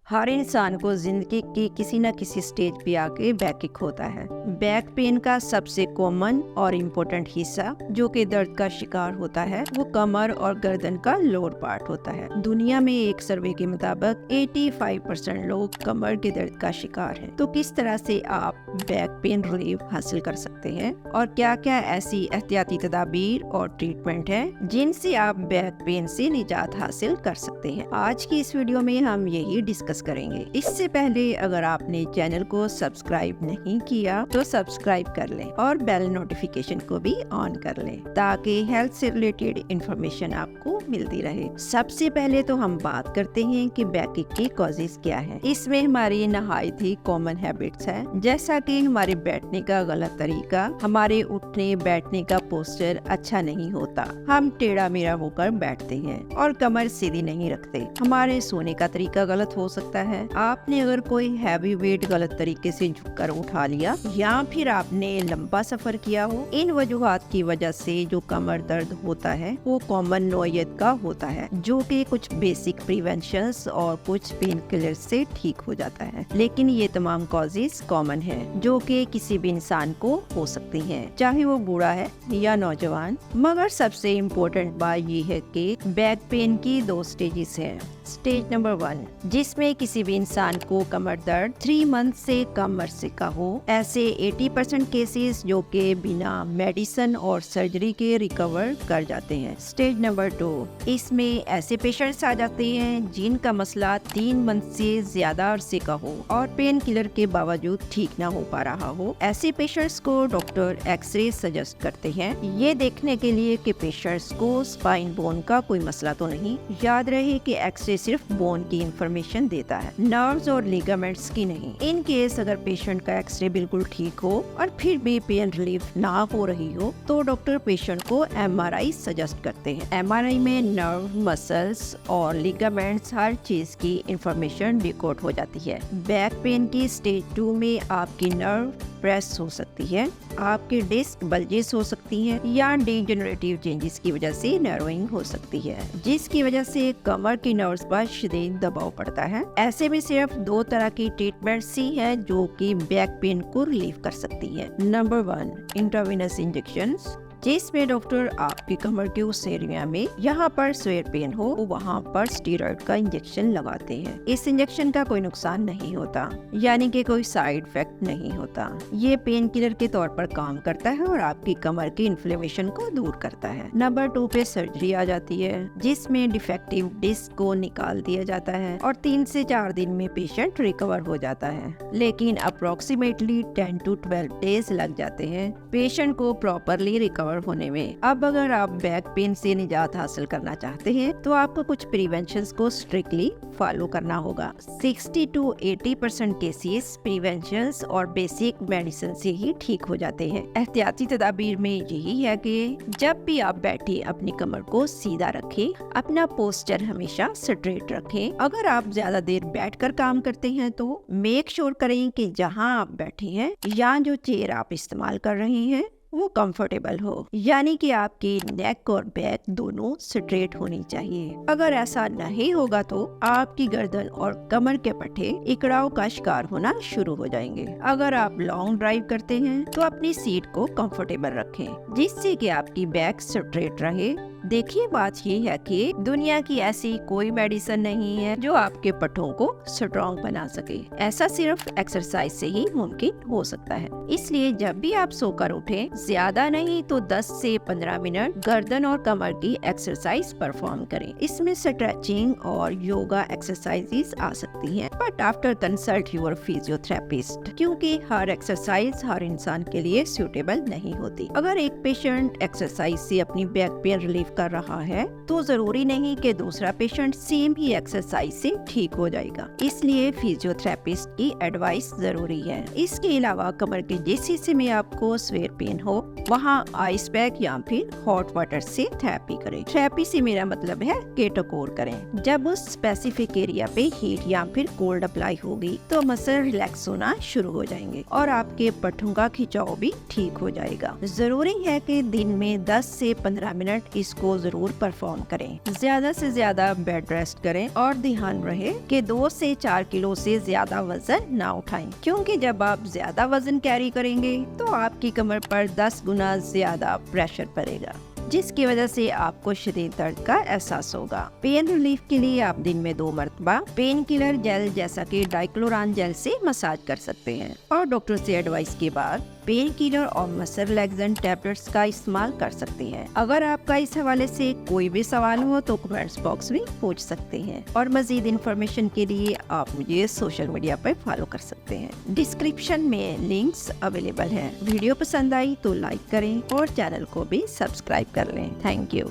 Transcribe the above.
हर इंसान को जिंदगी की किसी न किसी स्टेज पे आके बैक एक होता है। बैक पेन का सबसे कॉमन और इम्पोर्टेंट हिस्सा जो कि दर्द का शिकार होता है वो कमर और गर्दन का लोअर पार्ट होता है। दुनिया में एक सर्वे के मुताबिक 85% लोग कमर के दर्द का शिकार हैं। तो किस तरह से आप बैक पेन रिलीफ हासिल कर सकते हैं और क्या क्या ऐसी एहतियाती तदाबीर और ट्रीटमेंट है जिनसे आप बैक पेन से निजात हासिल कर सकते हैं। आज की इस वीडियो में हम यही डिस्कस करेंगे। इससे पहले अगर आपने चैनल को सब्सक्राइब नहीं किया तो सब्सक्राइब कर लें और बेल नोटिफिकेशन को भी ऑन कर लें ताकि हेल्थ से रिलेटेड इंफॉर्मेशन आपको मिलती रहे। सबसे पहले तो हम बात करते हैं कि बैक एक की कॉजेज क्या है। इसमें हमारी नहायत ही कॉमन हैबिट्स है, जैसा कि हमारे बैठने का गलत तरीका, हमारे उठने बैठने का पोस्चर अच्छा नहीं होता, हम टेढ़ा मेढ़ा होकर बैठते हैं और कमर सीधी नहीं रखते, हमारे सोने का तरीका गलत हो सकता है, आपने अगर कोई हैवी वेट गलत तरीके से झुककर उठा लिया या फिर आपने लंबा सफर किया हो। इन वजूहात की वजह से जो कमर दर्द होता है वो कॉमन नौयत का होता है, जो कि कुछ बेसिक प्रिवेंशंस और कुछ पेन किलर से ठीक हो जाता है। लेकिन ये तमाम कॉजेज कॉमन है जो कि किसी भी इंसान को हो सकती हैं, चाहे वो बूढ़ा है या नौजवान। मगर सबसे इम्पोर्टेंट बात ये है कि बैक पेन की 2 स्टेजेस हैं। स्टेज नंबर 1 जिसमें किसी भी इंसान को कमर दर्द 3 मंथ से कम अरसे का हो। ऐसे 80% केसेस जो के बिना मेडिसिन और सर्जरी के रिकवर कर जाते हैं। स्टेज नंबर 2 इसमें ऐसे पेशेंट्स आ जाते हैं जिनका मसला 3 मंथ से ज्यादा अरसे का हो और पेन किलर के बावजूद ठीक ना हो पा रहा हो। ऐसे पेशेंट्स को डॉक्टर एक्सरे सजेस्ट करते हैं, ये देखने के लिए कि पेशेंट्स को स्पाइन बोन का कोई मसला तो नहीं। याद रहे कि एक्सरे सिर्फ बोन की इंफॉर्मेशन देता है, नर्व्स और लिगामेंट्स की नहीं। इन केस अगर पेशेंट का एक्सरे बिल्कुल ठीक हो और फिर भी पेन रिलीफ ना हो रही हो तो डॉक्टर पेशेंट को एमआरआई सजेस्ट करते हैं। एमआरआई में नर्व, मसल्स और लिगामेंट्स हर चीज की इंफॉर्मेशन रिकॉर्ड हो जाती है। बैक पेन की स्टेज 2 में आपकी नर्व प्रेस हो सकती है, आपके डिस्क बल्जेस हो सकती हैं या डीजेनरेटिव चेंजेस की वजह से नर्विंग हो सकती है, जिसकी वजह से कमर की नर्व्स पर शदीद दबाव पड़ता है। ऐसे में सिर्फ 2 तरह की ट्रीटमेंट्स ही है जो कि बैक पेन को रिलीव कर सकती है। नंबर 1 इंट्रावेनस इंजेक्शंस, जिसमें डॉक्टर आपकी कमर के उस एरिया में यहाँ पर स्वेयर पेन हो वहाँ पर स्टीरॉयड का इंजेक्शन लगाते हैं। इस इंजेक्शन का कोई नुकसान नहीं होता, यानी कि कोई साइड इफेक्ट नहीं होता। ये पेन किलर के तौर पर काम करता है और आपकी कमर की इन्फ्लेमेशन को दूर करता है। नंबर 2 पे सर्जरी आ जाती है, जिसमें डिफेक्टिव डिस्क को निकाल दिया जाता है और 3 से 4 दिन में पेशेंट रिकवर हो जाता है। लेकिन अप्रोक्सीमेटली 10 to 12 डेज लग जाते हैं पेशेंट को प्रॉपरली रिकवर होने में। अब अगर आप बैक पेन से निजात हासिल करना चाहते हैं तो आपको कुछ प्रिवेंशंस को स्ट्रिक्टली फॉलो करना होगा। 60 to 80% केसेस प्रिवेंशंस और बेसिक मेडिसिन से ही ठीक हो जाते हैं। एहतियाती तदाबीर में यही है कि जब भी आप बैठे अपनी कमर को सीधा रखें, अपना पोस्चर हमेशा स्ट्रेट रखें। अगर आप ज्यादा देर बैठकर काम करते हैं तो मेक श्योर करें कि जहां आप बैठे हैं या जो चेयर आप इस्तेमाल कर रहे हैं वो कंफर्टेबल हो, यानी कि आपकी नेक और बैक दोनों स्ट्रेट होनी चाहिए। अगर ऐसा नहीं होगा तो आपकी गर्दन और कमर के पट्टे इकड़ाव का शिकार होना शुरू हो जाएंगे। अगर आप लॉन्ग ड्राइव करते हैं तो अपनी सीट को कंफर्टेबल रखें जिससे कि आपकी बैक स्ट्रेट रहे। देखिए, बात ये है कि दुनिया की ऐसी कोई मेडिसिन नहीं है जो आपके पट्टों को स्ट्रॉन्ग बना सके। ऐसा सिर्फ एक्सरसाइज से ही मुमकिन हो सकता है। इसलिए जब भी आप सोकर उठें, ज्यादा नहीं तो 10 से 15 मिनट गर्दन और कमर की एक्सरसाइज परफॉर्म करें। इसमें स्ट्रेचिंग और योगा एक्सरसाइजेस आ सकती हैं, but after consult your physiotherapist, क्योंकि हर एक्सरसाइज हर इंसान के लिए सूटेबल नहीं होती। अगर एक पेशेंट एक्सरसाइज से अपनी बैक पेन रिलीफ कर रहा है तो जरूरी नहीं कि दूसरा पेशेंट सेम ही एक्सरसाइज से ठीक हो जाएगा, इसलिए फिजियोथेरेपिस्ट की एडवाइस जरूरी है। इसके अलावा कमर के जिस हिस्से में आपको स्वेयर पेन हो वहाँ आइस पैक या फिर हॉट वाटर से थेरेपी करें। थेरेपी से मेरा मतलब है कि टकोर करें। जब उस स्पेसिफिक एरिया पे हीट या फिर कोल्ड अप्लाई होगी तो मसल रिलैक्स होना शुरू हो जाएंगे और आपके पट्टों का खिंचाव भी ठीक हो जाएगा। जरूरी है कि दिन में 10 से 15 मिनट इसको को जरूर परफॉर्म करें। ज्यादा से ज्यादा बेड रेस्ट करें और ध्यान रहे कि 2 से 4 किलो से ज्यादा वजन ना उठाएं, क्योंकि जब आप ज्यादा वजन कैरी करेंगे तो आपकी कमर पर 10 गुना ज्यादा प्रेशर पड़ेगा, जिसकी वजह से आपको शरीर दर्द का एहसास होगा। पेन रिलीफ के लिए आप दिन में 2 मरतबा पेन किलर जेल जैसा कि डाइक्लोरान जेल से मसाज कर सकते हैं और डॉक्टर से एडवाइस के बाद पेन किलर और मसल रिलैक्सेंट टैबलेट्स का इस्तेमाल कर सकते हैं। अगर आपका इस हवाले से कोई भी सवाल हो तो कमेंट्स बॉक्स में पूछ सकते हैं और मजीद इन्फॉर्मेशन के लिए आप मुझे सोशल मीडिया पर फॉलो कर सकते हैं। डिस्क्रिप्शन में लिंक्स अवेलेबल हैं। वीडियो पसंद आई तो लाइक करें और चैनल को भी सब्सक्राइब कर लें। Thank you.